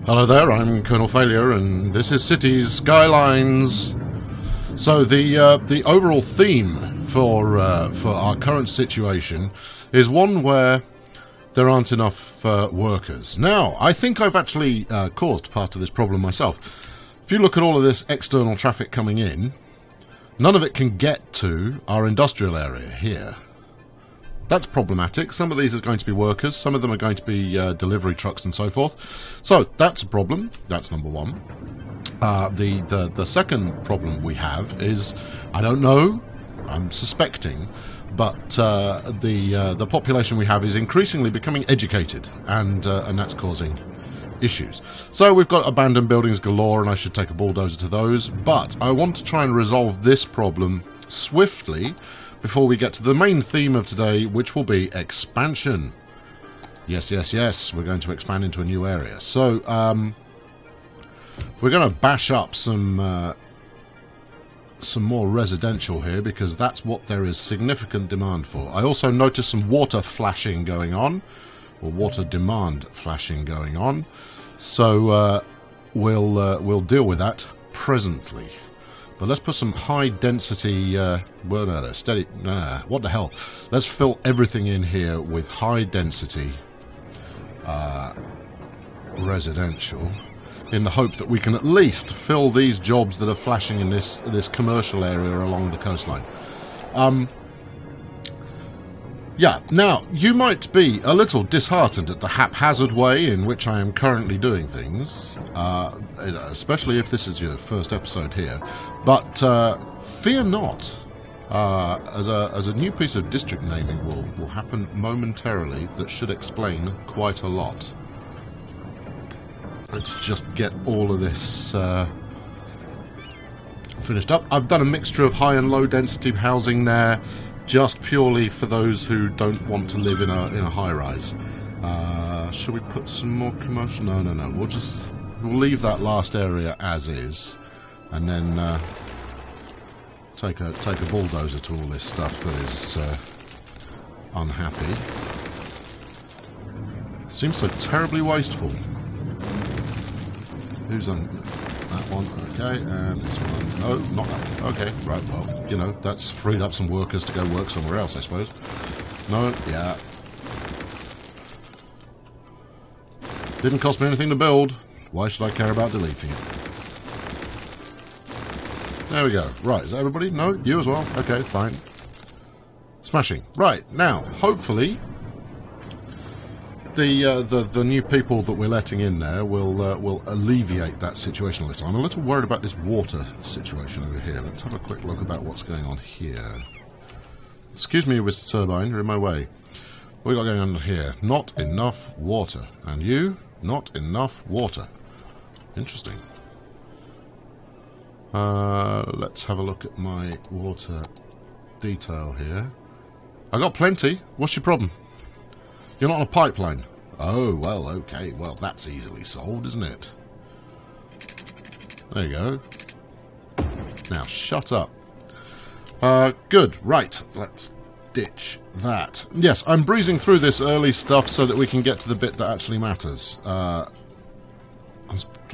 Hello there, I'm Colonel Failure, and this is Cities Skylines. So the overall theme for our current situation is one where there aren't enough workers. Now, I think I've actually caused part of this problem myself. If you look at all of this external traffic coming in, none of it can get to our industrial area here. That's problematic. Some of these are going to be workers, some of them are going to be delivery trucks and so forth. So that's a problem. That's number one. The second problem we have is, I don't know, I'm suspecting, but the population we have is increasingly becoming educated, and that's causing issues. So we've got abandoned buildings galore, and I should take a bulldozer to those, but I want to try and resolve this problem swiftly before we get to the main theme of today, which will be expansion. Yes, yes, yes, we're going to expand into a new area. So, we're going to bash up some more residential here, because that's what there is significant demand for. I also noticed some water flashing going on, or water demand flashing going on. So, we'll deal with that presently. But let's put some high density, what the hell? Let's fill everything in here with high density residential, in the hope that we can at least fill these jobs that are flashing in this commercial area along the coastline. Yeah, now, you might be a little disheartened at the haphazard way in which I am currently doing things, especially if this is your first episode here, but fear not, as a new piece of district naming will happen momentarily that should explain quite a lot. Let's just get all of this finished up. I've done a mixture of high and low density housing there, just purely for those who don't want to live in a high-rise. Should we put some more commercial? No. We'll leave that last area as is, and then take a bulldozer to all this stuff that is unhappy. Seems so terribly wasteful. Who's on that one? Okay, and this one. No, not that one. Okay, right, well, you know, that's freed up some workers to go work somewhere else, I suppose. No, yeah. Didn't cost me anything to build. Why should I care about deleting it? There we go. Right, is that everybody? No? You as well? Okay, fine. Smashing. Right, now, hopefully the new people that we're letting in there will alleviate that situation a little. I'm a little worried about this water situation over here. Let's have a quick look about what's going on here. Excuse me, Mr. Turbine, you're in my way. What we got going on here? Not enough water. And you? Not enough water. Interesting. Let's have a look at my water detail here. I got plenty. What's your problem? You're not on a pipeline. Oh, well, okay. Well, that's easily solved, isn't it? There you go. Now, shut up. Good. Right. Let's ditch that. Yes, I'm breezing through this early stuff so that we can get to the bit that actually matters. I'm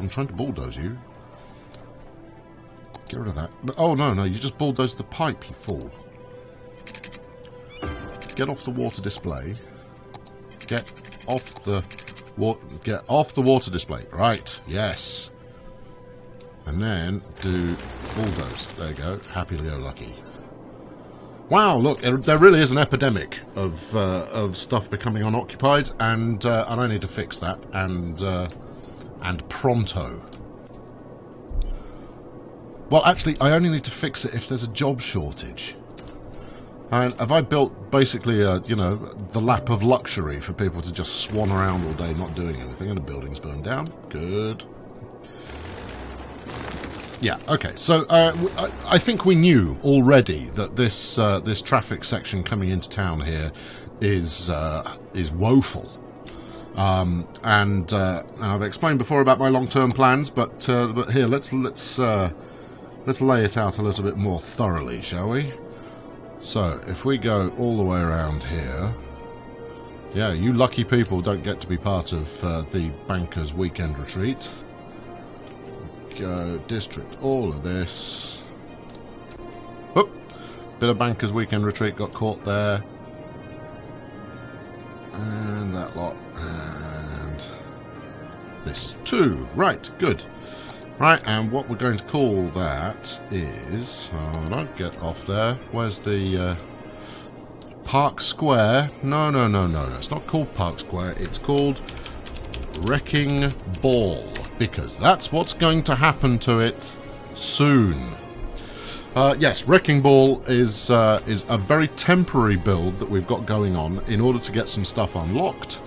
trying to bulldoze you. Get rid of that. Oh, no, you just bulldozed the pipe, you fool. Get off the water display. Get off the water display. Right, yes. And then do bulldoze. There you go. Happy-go-lucky. Wow, look, there really is an epidemic of stuff becoming unoccupied, and I need to fix that, and pronto. Well, actually, I only need to fix it if there's a job shortage. And have I built basically the lap of luxury for people to just swan around all day not doing anything, and the building's burned down? Good. Yeah, okay, so I think we knew already that this traffic section coming into town here is woeful. And I've explained before about my long-term plans, but here, let's lay it out a little bit more thoroughly, shall we? So, if we go all the way around here, Yeah, you lucky people don't get to be part of the Bankers Weekend Retreat. Go district all of this. Oop! Bit of Bankers Weekend Retreat got caught there. And that lot. And this too. Right, good. Right, and what we're going to call that is... Hold on, get off there. Where's the... Park Square? No. It's not called Park Square. It's called Wrecking Ball. Because that's what's going to happen to it soon. Yes, Wrecking Ball is a very temporary build that we've got going on in order to get some stuff unlocked.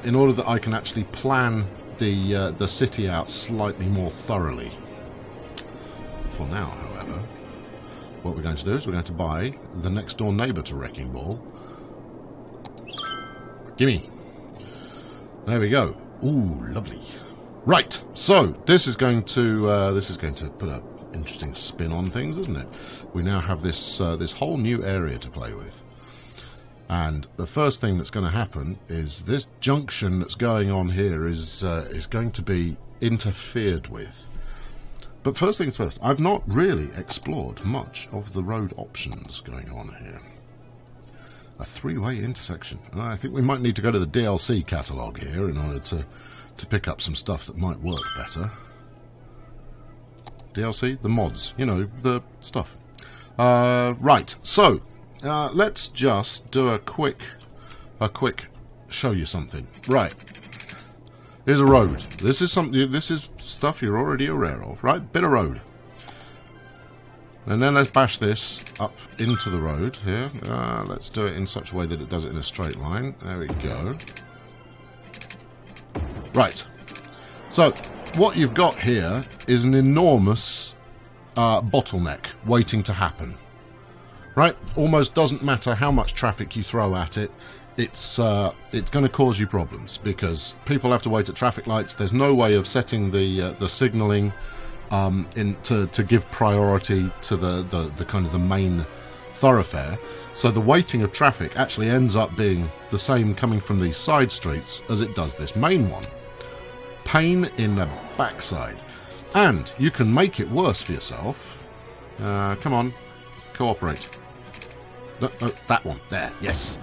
In order that I can actually plan the city out slightly more thoroughly. For now, however, what we're going to do is we're going to buy the next door neighbour to Wrecking Ball. Gimme. There we go. Ooh, lovely. Right. So this is going to put an interesting spin on things, isn't it? We now have this this whole new area to play with. And the first thing that's going to happen is this junction that's going on here is going to be interfered with. But first things first, I've not really explored much of the road options going on here. A three-way intersection. I think we might need to go to the DLC catalogue here in order to pick up some stuff that might work better. DLC? The mods. You know, the stuff. Right, so... let's just do a quick show you something. Right. Here's a road. This is stuff you're already aware of, right? Bit of road. And then let's bash this up into the road here. Let's do it in such a way that it does it in a straight line. There we go. Right. So, what you've got here is an enormous bottleneck waiting to happen. Right? Almost doesn't matter how much traffic you throw at it. It's going to cause you problems because people have to wait at traffic lights. There's no way of setting the signalling to give priority to the kind of the main thoroughfare. So the waiting of traffic actually ends up being the same coming from these side streets as it does this main one. Pain in the backside. And you can make it worse for yourself. Come on, cooperate. No, that one. There, yes.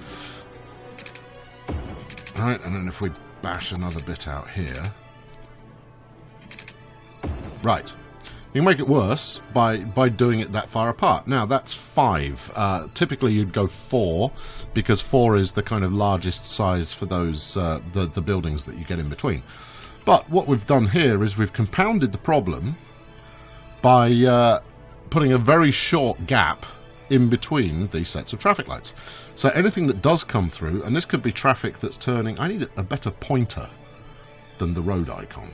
Alright, and then if we bash another bit out here. Right. You can make it worse by doing it that far apart. Now, that's 5. Typically, you'd go 4, because 4 is the kind of largest size for those the buildings that you get in between. But what we've done here is we've compounded the problem by putting a very short gap in between these sets of traffic lights. So anything that does come through, and this could be traffic that's turning... I need a better pointer than the road icon.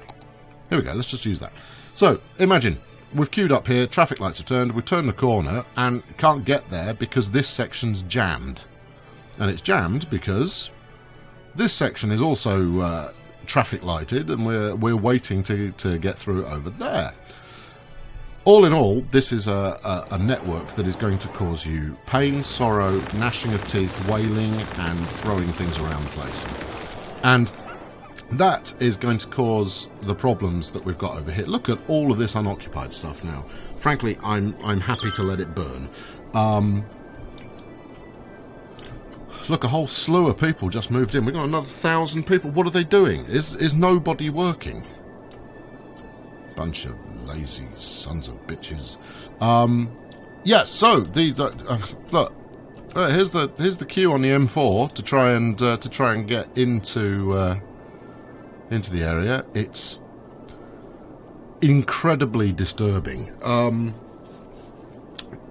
Here we go, let's just use that. So, imagine, we've queued up here, traffic lights have turned, we've turned the corner, and can't get there because this section's jammed. And it's jammed because this section is also traffic lighted, and we're waiting to get through over there. All in all, this is a network that is going to cause you pain, sorrow, gnashing of teeth, wailing, and throwing things around the place. And that is going to cause the problems that we've got over here. Look at all of this unoccupied stuff now. Frankly, I'm happy to let it burn. Look, a whole slew of people just moved in. We've got another 1,000 people. What are they doing? Is nobody working? Bunch of lazy sons of bitches. Yeah, so look, here's the queue on the M4 to try and get into the area. It's incredibly disturbing.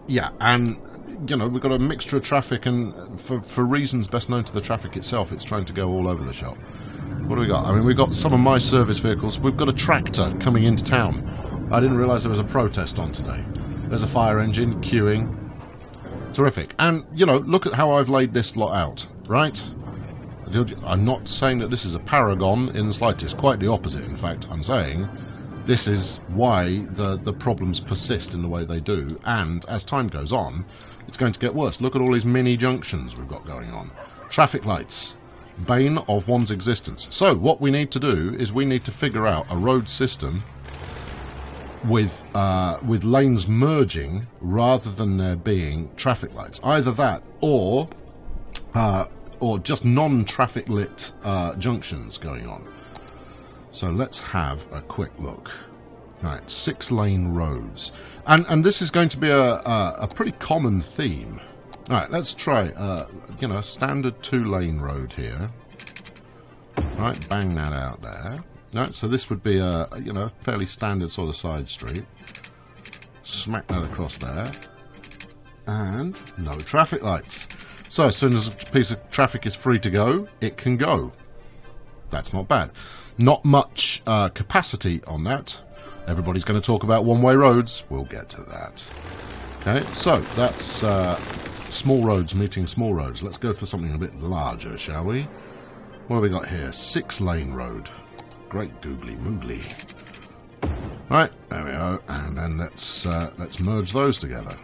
Yeah, and you know, we've got a mixture of traffic, and for reasons best known to the traffic itself, it's trying to go all over the shop. What do we got? I mean, we've got some of my service vehicles. We've got a tractor coming into town. I didn't realise there was a protest on today. There's a fire engine queuing. Terrific. And, you know, look at how I've laid this lot out, right? I'm not saying that this is a paragon in the slightest. Quite the opposite, in fact. I'm saying this is why the problems persist in the way they do. And as time goes on, it's going to get worse. Look at all these mini junctions we've got going on. Traffic lights. bane of one's existence. So what we need to do is we need to figure out a road system with lanes merging rather than there being traffic lights. Either that or just non-traffic lit junctions going on. So let's have a quick look. Right, 6-lane roads, and this is going to be a pretty common theme. All right, let's try a standard 2-lane road here. Right, bang that out there. Right, so this would be a fairly standard sort of side street. Smack that across there, and no traffic lights. So as soon as a piece of traffic is free to go, it can go. That's not bad. Not much capacity on that. Everybody's going to talk about one-way roads. We'll get to that. Okay, so that's small roads meeting small roads. Let's go for something a bit larger, shall we? What have we got here? 6-lane road. Great googly moogly. Right, there we go. And then let's merge those together.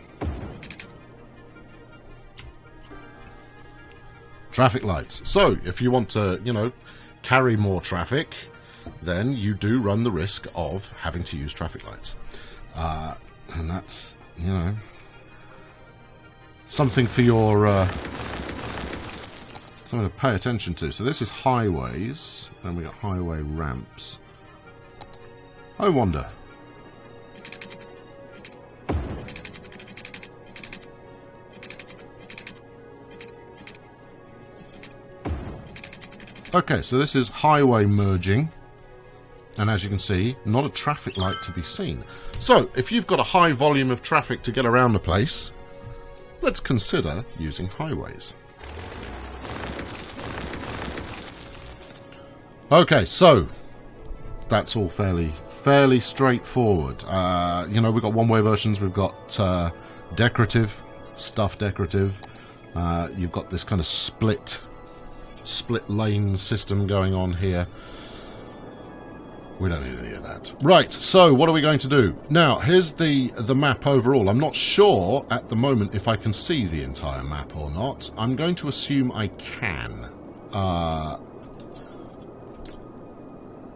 Traffic lights. So, if you want to, carry more traffic, then you do run the risk of having to use traffic lights. And that's, something for your... something to pay attention to. So this is highways, and we got highway ramps. I wonder. Okay, so this is highway merging. And as you can see, not a traffic light to be seen. So, if you've got a high volume of traffic to get around the place, let's consider using highways. Okay, so that's all fairly straightforward. We've got one-way versions. We've got decorative, stuff decorative. You've got this kind of split lane system going on here. We don't need any of that. Right, so what are we going to do? Now, here's the map overall. I'm not sure at the moment if I can see the entire map or not. I'm going to assume I can.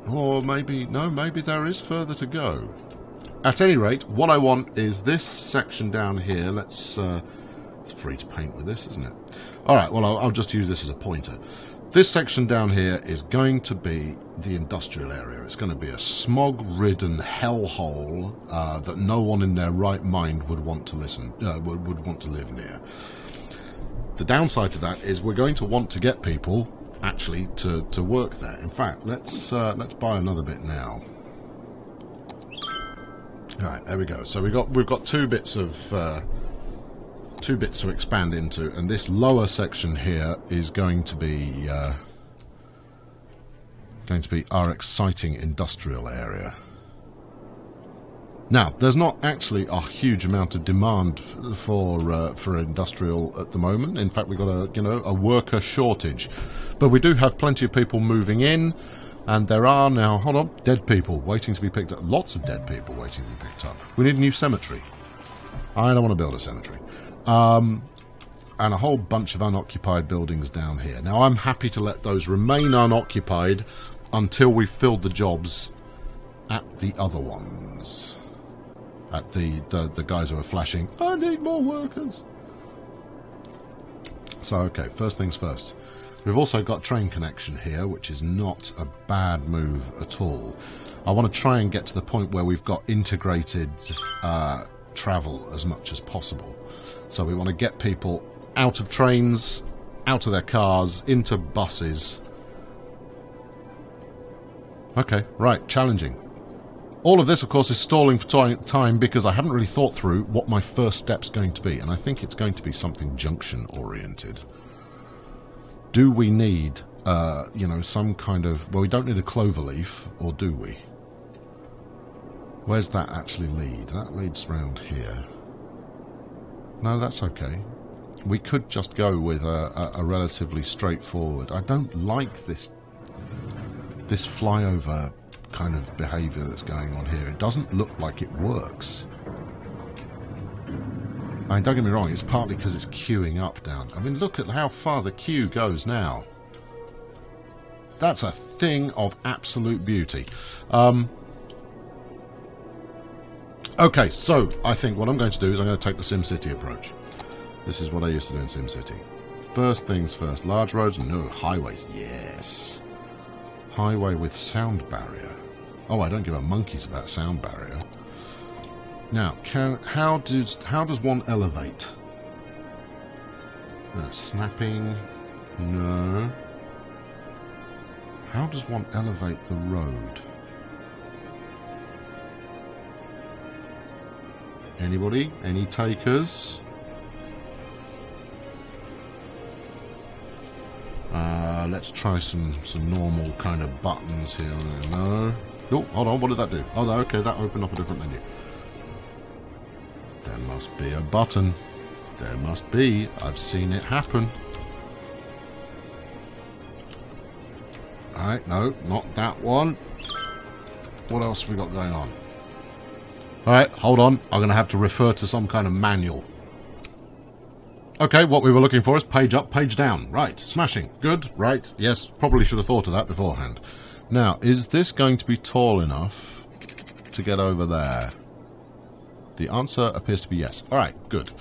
Or maybe there is further to go. At any rate, what I want is this section down here. It's free to paint with this, isn't it? Alright, well, I'll just use this as a pointer. This section down here is going to be the industrial area. It's going to be a smog-ridden hellhole that no one in their right mind would want to would want to live near. The downside to that is we're going to want to get people actually to work there. In fact, let's buy another bit now. All right, there we go. So we've got two bits to expand into, and this lower section here is going to be our exciting industrial area. Now, there's not actually a huge amount of demand for industrial at the moment. In fact, we've got a worker shortage, but we do have plenty of people moving in, and there are now dead people waiting to be picked up. Lots of dead people waiting to be picked up. We need a new cemetery. I don't want to build a cemetery. And a whole bunch of unoccupied buildings down here. Now, I'm happy to let those remain unoccupied until we've filled the jobs at the other ones. At the guys who are flashing, I need more workers. So, okay, first things first. We've also got train connection here, which is not a bad move at all. I want to try and get to the point where we've got integrated travel as much as possible. So we want to get people out of trains, out of their cars, into buses. Okay, right, challenging. All of this, of course, is stalling for time because I haven't really thought through what my first step's going to be, and I think it's going to be something junction-oriented. Do we need, some kind of... Well, we don't need a cloverleaf, or do we? Where's that actually lead? That leads round here. No, that's okay. We could just go with a relatively straightforward... I don't like this flyover kind of behaviour that's going on here. It doesn't look like it works. I mean, don't get me wrong, it's partly because it's queuing up down. I mean, look at how far the queue goes now. That's a thing of absolute beauty. Okay, so I think what I'm going to do is I'm going to take the Sim City approach. This is what I used to do in Sim City. First things first, large roads, no, highways, yes. Highway with sound barrier. Oh, I don't give a monkeys about sound barrier. Now, how does one elevate? Snapping, no. How does one elevate the road? Anybody? Any takers? Let's try some normal kind of buttons here. No. Oh, hold on. What did that do? Oh, okay. That opened up a different menu. There must be a button. There must be. I've seen it happen. Alright, no, not that one. What else have we got going on? Alright, hold on. I'm going to have to refer to some kind of manual. Okay, what we were looking for is page up, page down. Right, smashing. Good, right. Yes, probably should have thought of that beforehand. Now, is this going to be tall enough to get over there? The answer appears to be yes. Alright, good.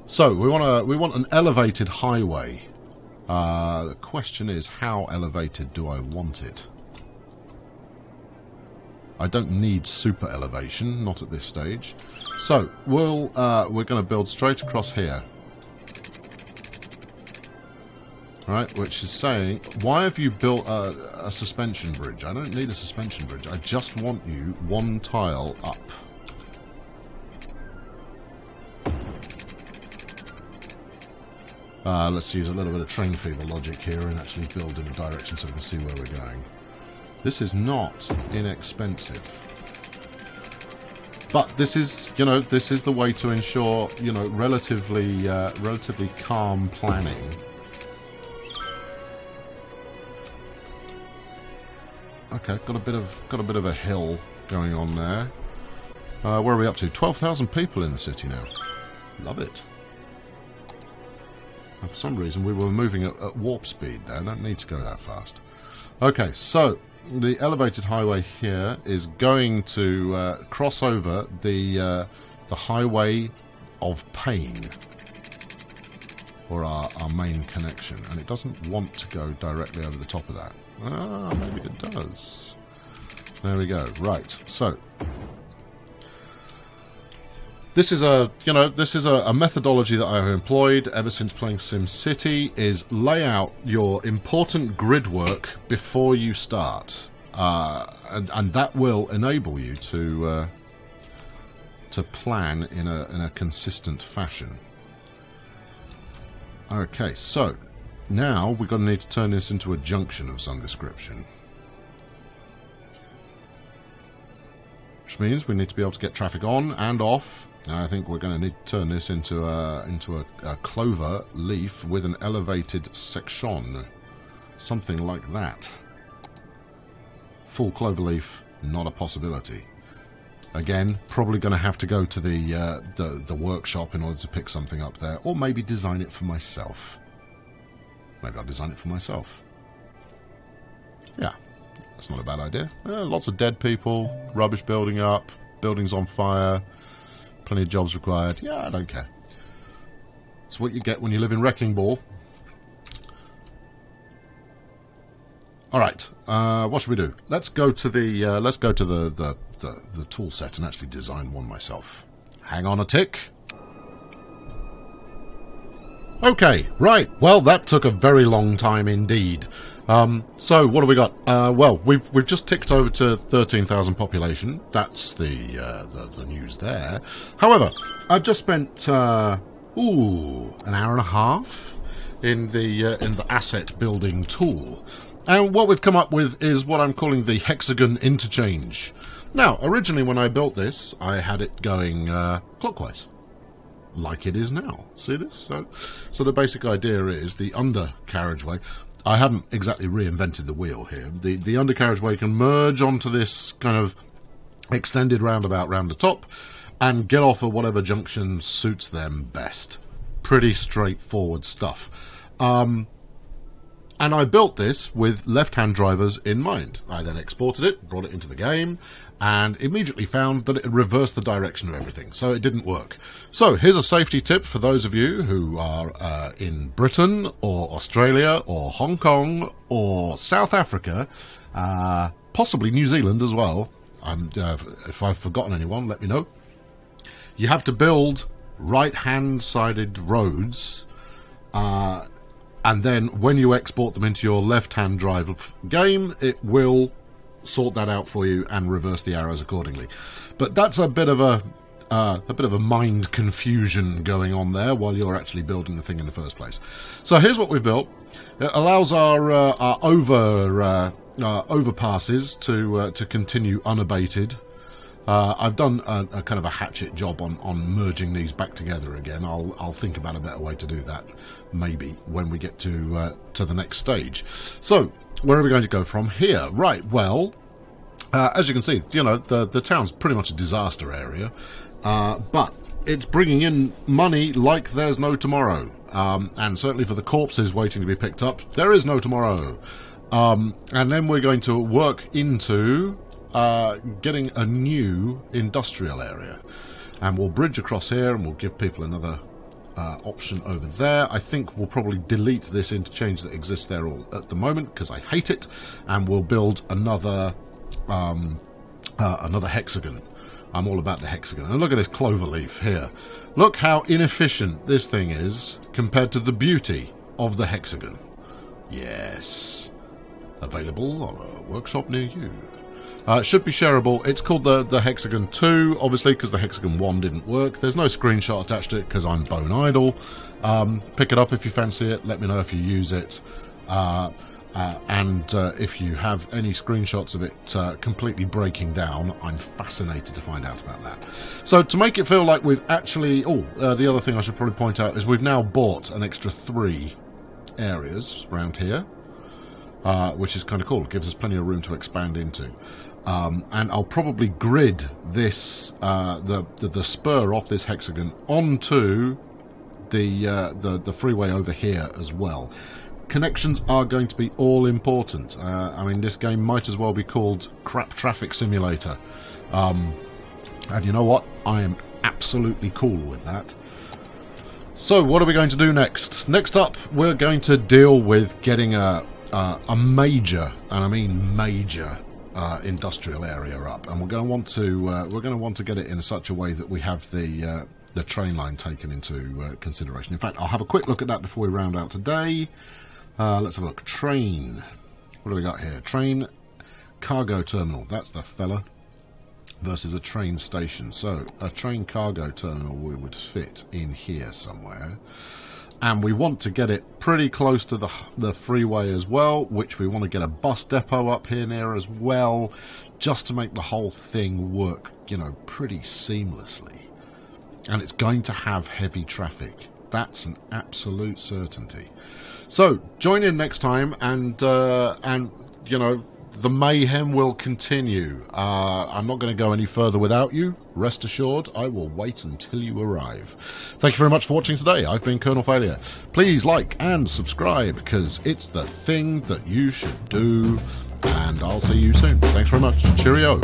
So, we want an elevated highway. The question is, how elevated do I want it? I don't need super elevation, not at this stage. So, we're going to build straight across here. Right, which is saying, why have you built a suspension bridge? I don't need a suspension bridge. I just want you one tile up. Let's use a little bit of train fever logic here and actually build in a direction so we can see where we're going. This is not inexpensive. But this is, you know, this is the way to ensure, you know, relatively calm planning. Okay, got a bit of a hill going on there. Where are we up to? 12,000 people in the city now. Love it. And for some reason we were moving at warp speed there. I don't need to go that fast. Okay, so the elevated highway here is going to cross over the highway of pain, or our main connection, and it doesn't want to go directly over the top of that. Ah, maybe it does. There we go. Right. So this is a methodology that I've employed ever since playing Sim City. Is lay out your important grid work before you start, and that will enable you to plan in a consistent fashion. Okay, so now we're going to need to turn this into a junction of some description. Which means we need to be able to get traffic on and off. And I think we're going to need to turn this into a clover leaf with an elevated section. Something like that. Full clover leaf, not a possibility. Again, probably going to have to go to the workshop in order to pick something up there, or maybe design it for myself. Maybe I'll design it for myself. Yeah, that's not a bad idea. Lots of dead people, rubbish building up, buildings on fire, plenty of jobs required. Yeah, I don't care. It's what you get when you live in Wrecking Ball. All right, what should we do? Let's go to the tool set and actually design one myself. Hang on a tick. Okay, right. Well, that took a very long time indeed. So what have we got? Well, we've just ticked over to 13,000 population. That's the news there. However, I've just spent an hour and a half in the asset building tool. And what we've come up with is what I'm calling the Hexagon Interchange. Now, originally when I built this, I had it going clockwise, like it is now. See this? So the basic idea is the undercarriageway. I haven't exactly reinvented the wheel here. The undercarriageway can merge onto this kind of extended roundabout round the top and get off at whatever junction suits them best. Pretty straightforward stuff. And I built this with left-hand drivers in mind. I then exported it, brought it into the game, and immediately found that it had reversed the direction of everything, so it didn't work. So here's a safety tip for those of you who are in Britain or Australia or Hong Kong or South Africa, possibly New Zealand as well. If I've forgotten anyone, let me know. You have to build right-hand sided roads, and then when you export them into your left-hand drive game, it will sort that out for you and reverse the arrows accordingly. But that's a bit of a mind confusion going on there while you're actually building the thing in the first place. So here's what we've built. It allows our overpasses to continue unabated. I've done a kind of a hatchet job on merging these back together again. I'll think about a better way to do that, maybe when we get to the next stage. So where are we going to go from here? Right, well, as you can see, you know, the town's pretty much a disaster area, but it's bringing in money like there's no tomorrow, and certainly for the corpses waiting to be picked up, there is no tomorrow. And then we're going to work into getting a new industrial area, and we'll bridge across here and we'll give people another option over there. I think we'll probably delete this interchange that exists there all at the moment because I hate it, and we'll build another hexagon. I'm all about the hexagon. And look at this clover leaf here. Look how inefficient this thing is compared to the beauty of the hexagon. Yes. Available on a workshop near you. It should be shareable. It's called the Hexagon 2, obviously, because the Hexagon 1 didn't work. There's no screenshot attached to it because I'm bone idle. Pick it up if you fancy it. Let me know if you use it. And if you have any screenshots of it completely breaking down, I'm fascinated to find out about that. So to make it feel like we've actually... the other thing I should probably point out is we've now bought an extra 3 areas around here, which is kind of cool. It gives us plenty of room to expand into. And I'll probably grid this the spur off this hexagon onto the freeway over here as well. Connections are going to be all important. I mean, this game might as well be called Crap Traffic Simulator. And you know what? I am absolutely cool with that. So what are we going to do next? Next up, we're going to deal with getting a major, and I mean major, industrial area up, and we're going to want to get it in such a way that we have the train line taken into consideration. In fact, I'll have a quick look at that before we round out today. Let's have a look. Train. What do we got here? Train cargo terminal. That's the fella. Versus a train station. So a train cargo terminal we would fit in here somewhere. And we want to get it pretty close to the freeway as well, which we want to get a bus depot up here near as well, just to make the whole thing work, you know, pretty seamlessly. And it's going to have heavy traffic. That's an absolute certainty. So join in next time, and you know, the mayhem will continue. I'm not going to go any further without you. Rest assured, I will wait until you arrive. Thank you very much for watching today. I've been Colonel Failure. Please like and subscribe, because it's the thing that you should do. And I'll see you soon. Thanks very much. Cheerio.